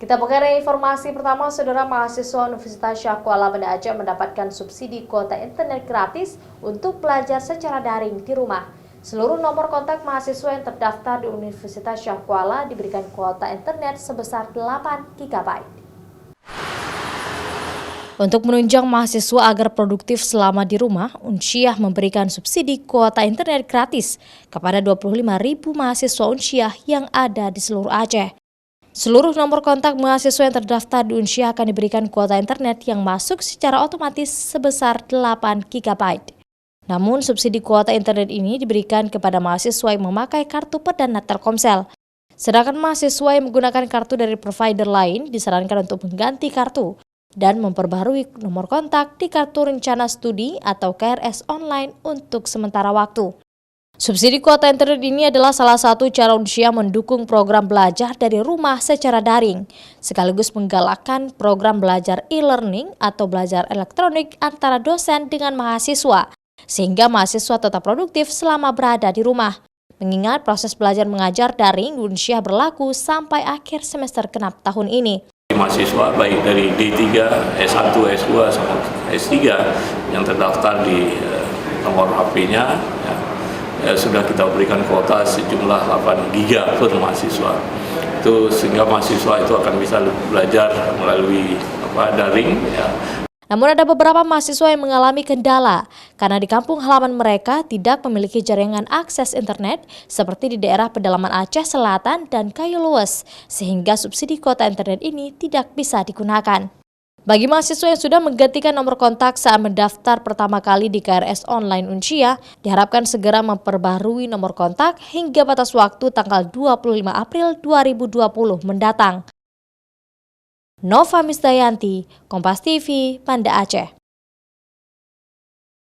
Kita mengenai informasi pertama, saudara mahasiswa Universitas Syah Kuala Banda Aceh mendapatkan subsidi kuota internet gratis untuk belajar secara daring di rumah. Seluruh nomor kontak mahasiswa yang terdaftar di Universitas Syah Kuala diberikan kuota internet sebesar 8 GB. Untuk menunjang mahasiswa agar produktif selama di rumah, Unsyah memberikan subsidi kuota internet gratis kepada 25.000 mahasiswa Unsyah yang ada di seluruh Aceh. Seluruh nomor kontak mahasiswa yang terdaftar di Unsyah akan diberikan kuota internet yang masuk secara otomatis sebesar 8 GB. Namun subsidi kuota internet ini diberikan kepada mahasiswa yang memakai kartu perdana Telkomsel. Sedangkan mahasiswa yang menggunakan kartu dari provider lain disarankan untuk mengganti kartu dan memperbarui nomor kontak di kartu rencana studi atau KRS online untuk sementara waktu. Subsidi kuota internet ini adalah salah satu cara Unsyah mendukung program belajar dari rumah secara daring, sekaligus menggalakkan program belajar e-learning atau belajar elektronik antara dosen dengan mahasiswa, sehingga mahasiswa tetap produktif selama berada di rumah. Mengingat proses belajar mengajar daring Unsyah berlaku sampai akhir semester genap tahun ini. Mahasiswa baik dari D3, S1, S2, sampai S3 yang terdaftar di nomor HP-nya, sudah kita berikan kuota sejumlah 8 GB per mahasiswa. Itu sehingga mahasiswa itu akan bisa belajar melalui daring. Namun ada beberapa mahasiswa yang mengalami kendala karena di kampung halaman mereka tidak memiliki jaringan akses internet seperti di daerah pedalaman Aceh Selatan dan Kayu Lues, sehingga subsidi kuota internet ini tidak bisa digunakan. Bagi mahasiswa yang sudah menggantikan nomor kontak saat mendaftar pertama kali di KRS online Unsyah, diharapkan segera memperbarui nomor kontak hingga batas waktu tanggal 25 April 2020 mendatang. Nova Misdayanti, Kompas TV, Banda Aceh.